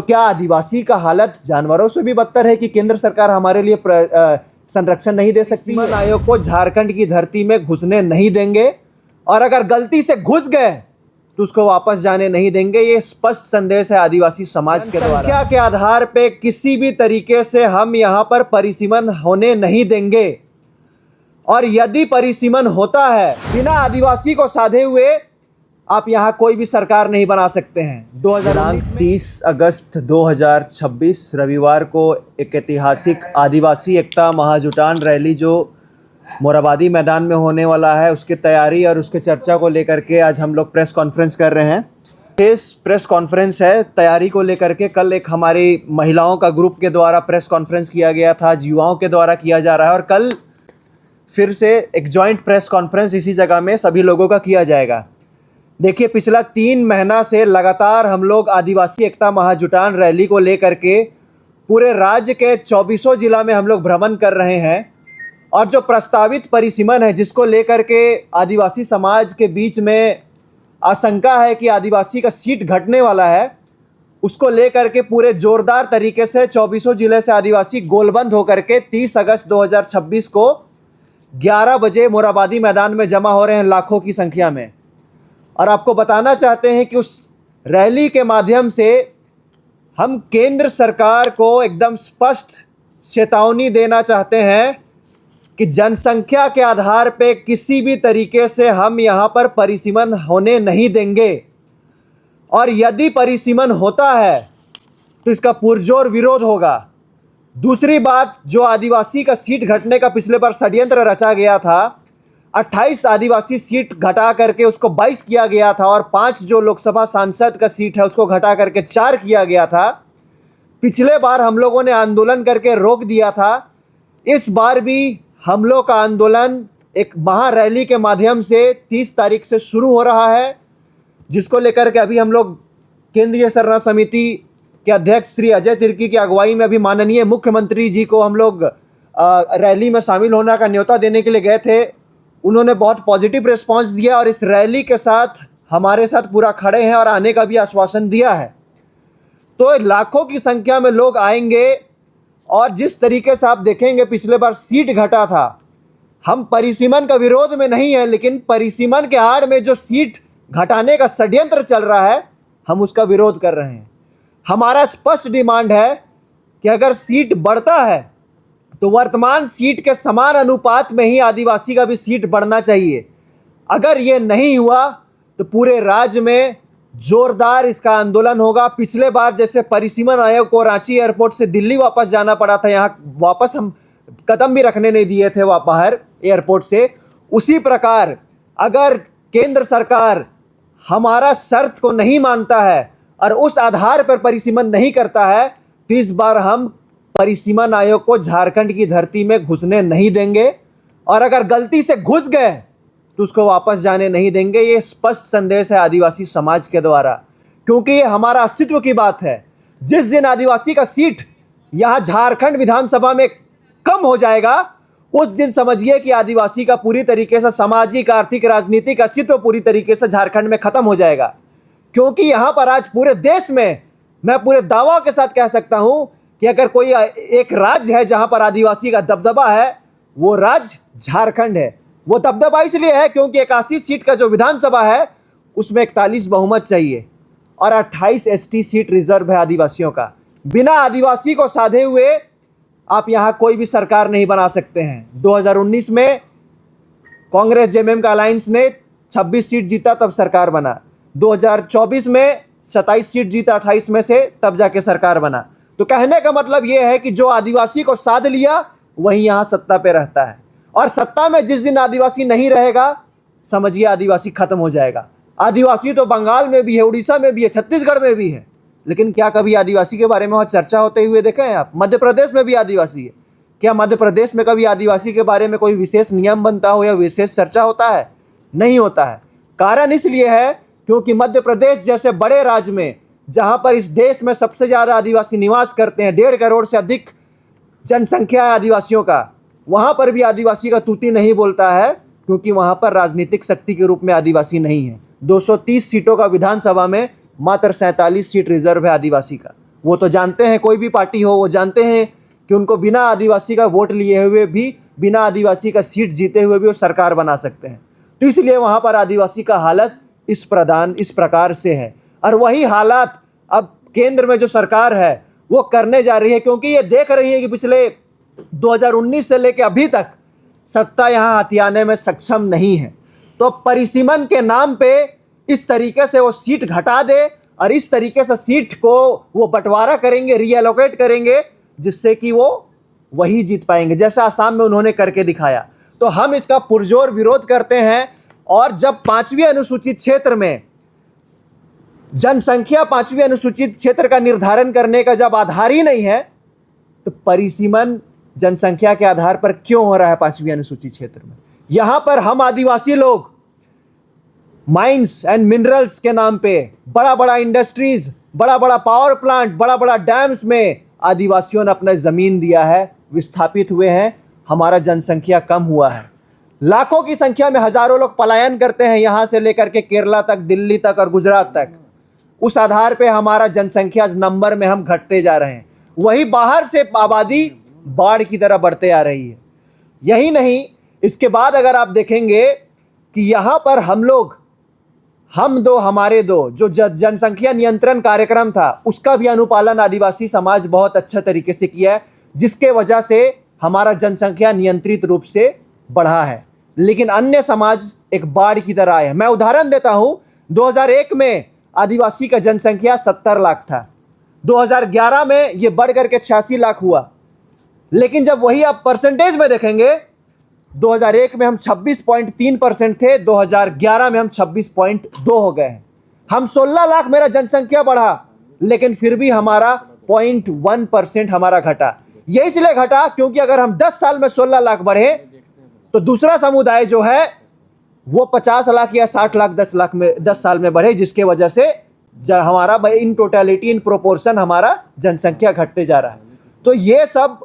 क्या आदिवासी का हालत जानवरों से भी बदतर है कि केंद्र सरकार हमारे लिए संरक्षण नहीं दे सकती? वन आयोग को झारखंड की धरती में घुसने नहीं देंगे और अगर गलती से घुस गए तो उसको वापस जाने नहीं देंगे। ये स्पष्ट संदेश है आदिवासी समाज के द्वारा। संख्या के आधार पे किसी भी तरीके से हम यहाँ पर परिसीमन होने नहीं देंगे और यदि परिसीमन होता है बिना आदिवासी को साधे हुए आप यहाँ कोई भी सरकार नहीं बना सकते हैं। 30 अगस्त 2026 रविवार को एक ऐतिहासिक आदिवासी एकता महाजुटान रैली जो मोरहाबादी मैदान में होने वाला है, उसकी तैयारी और उसके चर्चा को लेकर के आज हम लोग प्रेस कॉन्फ्रेंस कर रहे हैं। इस प्रेस कॉन्फ्रेंस है तैयारी को लेकर के। कल एक हमारी महिलाओं का ग्रुप के द्वारा प्रेस कॉन्फ्रेंस किया गया था, आज युवाओं के द्वारा किया जा रहा है और कल फिर से एक जॉइंट प्रेस कॉन्फ्रेंस इसी जगह में सभी लोगों का किया जाएगा। देखिए, पिछला 3 महीना से लगातार हम लोग आदिवासी एकता महाजुटान रैली को लेकर के पूरे राज्य के 24 जिला में हम लोग भ्रमण कर रहे हैं और जो प्रस्तावित परिसीमन है जिसको लेकर के आदिवासी समाज के बीच में आशंका है कि आदिवासी का सीट घटने वाला है, उसको लेकर के पूरे जोरदार तरीके से 24 जिले से आदिवासी गोलबंद होकर के 30 अगस्त 2026 को 11 बजे मोरहाबादी मैदान में जमा हो रहे हैं लाखों की संख्या में। और आपको बताना चाहते हैं कि उस रैली के माध्यम से हम केंद्र सरकार को एकदम स्पष्ट चेतावनी देना चाहते हैं कि जनसंख्या के आधार पे किसी भी तरीके से हम यहाँ पर परिसीमन होने नहीं देंगे और यदि परिसीमन होता है तो इसका पुरजोर विरोध होगा। दूसरी बात, जो आदिवासी का सीट घटने का पिछले बार षड्यंत्र रचा गया था, 28 आदिवासी सीट घटा करके उसको 22 किया गया था और 5 जो लोकसभा सांसद का सीट है उसको घटा करके 4 किया गया था। पिछले बार हम लोगों ने आंदोलन करके रोक दिया था। इस बार भी हम लोग का आंदोलन एक महारैली के माध्यम से 30 तारीख से शुरू हो रहा है, जिसको लेकर के अभी हम लोग केंद्रीय सरना समिति के अध्यक्ष श्री अजय तिर्की की अगुवाई में अभी माननीय मुख्यमंत्री जी को हम लोग रैली में शामिल होने का न्योता देने के लिए गए थे। उन्होंने बहुत पॉजिटिव रिस्पांस दिया और इस रैली के साथ हमारे साथ पूरा खड़े हैं और आने का भी आश्वासन दिया है। तो लाखों की संख्या में लोग आएंगे और जिस तरीके से आप देखेंगे पिछले बार सीट घटा था, हम परिसीमन का विरोध में नहीं है, लेकिन परिसीमन के आड़ में जो सीट घटाने का षड्यंत्र चल रहा है हम उसका विरोध कर रहे हैं। हमारा स्पष्ट डिमांड है कि अगर सीट बढ़ता है तो वर्तमान सीट के समान अनुपात में ही आदिवासी का भी सीट बढ़ना चाहिए। अगर ये नहीं हुआ तो पूरे राज्य में जोरदार इसका आंदोलन होगा। पिछले बार जैसे परिसीमन आयोग को रांची एयरपोर्ट से दिल्ली वापस जाना पड़ा था, यहाँ वापस हम कदम भी रखने नहीं दिए थे बाहर एयरपोर्ट से, उसी प्रकार अगर केंद्र सरकार हमारा शर्त को नहीं मानता है और उस आधार पर परिसीमन नहीं करता है तो इस बार हम परिसीमन आयोग को झारखंड की धरती में घुसने नहीं देंगे और अगर गलती से घुस गए तो उसको वापस जाने नहीं देंगे। ये स्पष्ट संदेश है आदिवासी समाज के द्वारा, क्योंकि ये हमारा अस्तित्व की बात है। जिस दिन आदिवासी का सीट यहाँ झारखंड विधानसभा में कम हो जाएगा उस दिन समझिए कि आदिवासी का पूरी तरीके से सामाजिक, आर्थिक, राजनीतिक अस्तित्व पूरी तरीके से झारखंड में खत्म हो जाएगा। क्योंकि यहाँ पर आज पूरे देश में मैं पूरे दावा के साथ कह सकता हूँ कि अगर कोई एक राज्य है जहाँ पर आदिवासी का दबदबा है वो राज्य झारखंड है। वो दबदबा इसलिए है क्योंकि 81 सीट का जो विधानसभा है उसमें 41 बहुमत चाहिए और 28 एसटी सीट रिजर्व है आदिवासियों का। बिना आदिवासी को साधे हुए आप यहाँ कोई भी सरकार नहीं बना सकते हैं। 2019 में कांग्रेस जेएमएम का अलायंस ने 26 सीट जीता तब सरकार बना, 2024 में 27 सीट जीता 28 में से तब जाके सरकार बना। तो कहने का मतलब ये है कि जो आदिवासी को साध लिया वही यहाँ सत्ता पे रहता है और सत्ता में जिस दिन आदिवासी नहीं रहेगा समझिए आदिवासी खत्म हो जाएगा। आदिवासी तो बंगाल में भी है, उड़ीसा में भी है, छत्तीसगढ़ में भी है, लेकिन क्या कभी आदिवासी के बारे में वहाँ चर्चा होते हुए देखे हैं आप? मध्य प्रदेश में भी आदिवासी है, क्या मध्य प्रदेश में कभी आदिवासी के बारे में कोई विशेष नियम बनता हो या विशेष चर्चा होता है? नहीं होता है। कारण इसलिए है क्योंकि मध्य प्रदेश जैसे बड़े राज्य में जहाँ पर इस देश में सबसे ज़्यादा आदिवासी निवास करते हैं, 1.5 करोड़ से अधिक जनसंख्या है आदिवासियों का, वहाँ पर भी आदिवासी का तूती नहीं बोलता है क्योंकि वहाँ पर राजनीतिक शक्ति के रूप में आदिवासी नहीं है। 230 सीटों का विधानसभा में मात्र 47 सीट रिजर्व है आदिवासी का वो तो जानते हैं, कोई भी पार्टी हो वो जानते हैं कि उनको बिना आदिवासी का वोट लिए हुए भी, बिना आदिवासी का सीट जीते हुए भी वो सरकार बना सकते हैं। तो इसलिए वहाँ पर आदिवासी का हालत इस प्रकार से है। और वही हालात अब केंद्र में जो सरकार है वो करने जा रही है, क्योंकि ये देख रही है कि पिछले 2019 से लेकर अभी तक सत्ता यहाँ हथियाने में सक्षम नहीं है। तो परिसीमन के नाम पे इस तरीके से वो सीट घटा दे और इस तरीके से सीट को वो बंटवारा करेंगे, रीएलोकेट करेंगे, जिससे कि वो वही जीत पाएंगे, जैसा आसाम में उन्होंने करके दिखाया। तो हम इसका पुरजोर विरोध करते हैं। और जब 5वीं अनुसूचित क्षेत्र में जनसंख्या 5वीं अनुसूचित क्षेत्र का निर्धारण करने का जब आधार ही नहीं है, तो परिसीमन जनसंख्या के आधार पर क्यों हो रहा है 5वीं अनुसूचित क्षेत्र में? यहां पर हम आदिवासी लोग माइंस एंड मिनरल्स के नाम पे बड़ा बड़ा इंडस्ट्रीज, बड़ा बड़ा पावर प्लांट, बड़ा बड़ा डैम्स में आदिवासियों ने अपना ज़मीन दिया है, विस्थापित हुए हैं, हमारा जनसंख्या कम हुआ है। लाखों की संख्या में हजारों लोग पलायन करते हैं यहाँ से लेकर के केरला तक, दिल्ली तक और गुजरात तक। उस आधार पे हमारा जनसंख्या नंबर में हम घटते जा रहे हैं। वही बाहर से आबादी बाढ़ की तरह बढ़ते आ रही है। यही नहीं, इसके बाद अगर आप देखेंगे कि यहाँ पर हम दो हमारे दो जो जनसंख्या नियंत्रण कार्यक्रम था, उसका भी अनुपालन आदिवासी समाज बहुत अच्छा तरीके से किया है, जिसके वजह से हमारा जनसंख्या नियंत्रित रूप से बढ़ा है। लेकिन अन्य समाज एक बाढ़ की तरह आए हैं। मैं उदाहरण देता हूं, 2001 में आदिवासी का जनसंख्या 70 लाख था, 2011 में ये बढ़ करके 86 लाख हुआ। लेकिन जब वही आप परसेंटेज में देखेंगे, 2001 में हम 26.3% थे, 2011 में हम 26.2 हो गए हैं। हम 16 लाख मेरा जनसंख्या बढ़ा, लेकिन फिर भी हमारा 0.1% हमारा घटा। ये इसलिए घटा क्योंकि अगर हम 10 साल में 16 लाख बढ़े तो दूसरा समुदाय जो है वो 50 लाख या 60 लाख 10 साल में बढ़े, जिसके वजह से हमारा इन टोटलिटी, इन प्रोपोर्शन हमारा जनसंख्या घटते जा रहा है। तो ये सब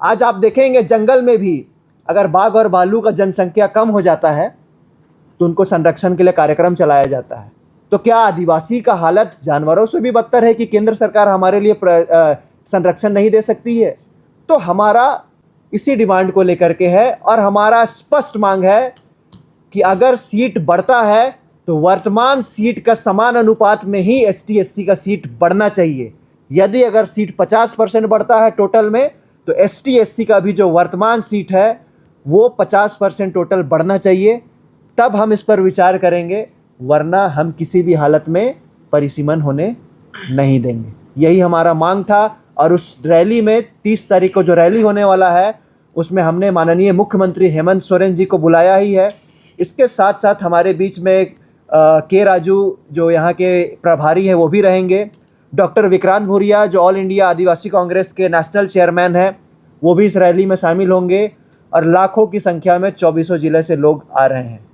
आज आप देखेंगे, जंगल में भी अगर बाघ और भालू का जनसंख्या कम हो जाता है तो उनको संरक्षण के लिए कार्यक्रम चलाया जाता है। तो क्या आदिवासी का हालत जानवरों से भी बदतर है कि केंद्र सरकार हमारे लिए संरक्षण नहीं दे सकती है? तो हमारा इसी डिमांड को लेकर के है, और हमारा स्पष्ट मांग है कि अगर सीट बढ़ता है तो वर्तमान सीट का समान अनुपात में ही ST SC का सीट बढ़ना चाहिए। यदि अगर सीट 50% बढ़ता है टोटल में, तो ST SC का भी जो वर्तमान सीट है वो 50% टोटल बढ़ना चाहिए, तब हम इस पर विचार करेंगे, वरना हम किसी भी हालत में परिसीमन होने नहीं देंगे। यही हमारा मांग था। और उस रैली में 30 तारीख को जो रैली होने वाला है, उसमें हमने माननीय मुख्यमंत्री हेमंत सोरेन जी को बुलाया ही है। इसके साथ साथ हमारे बीच में के राजू जो यहाँ के प्रभारी हैं वो भी रहेंगे। डॉक्टर विक्रांत भूरिया जो ऑल इंडिया आदिवासी कांग्रेस के नेशनल चेयरमैन हैं, वो भी इस रैली में शामिल होंगे। और लाखों की संख्या में 24 जिले से लोग आ रहे हैं।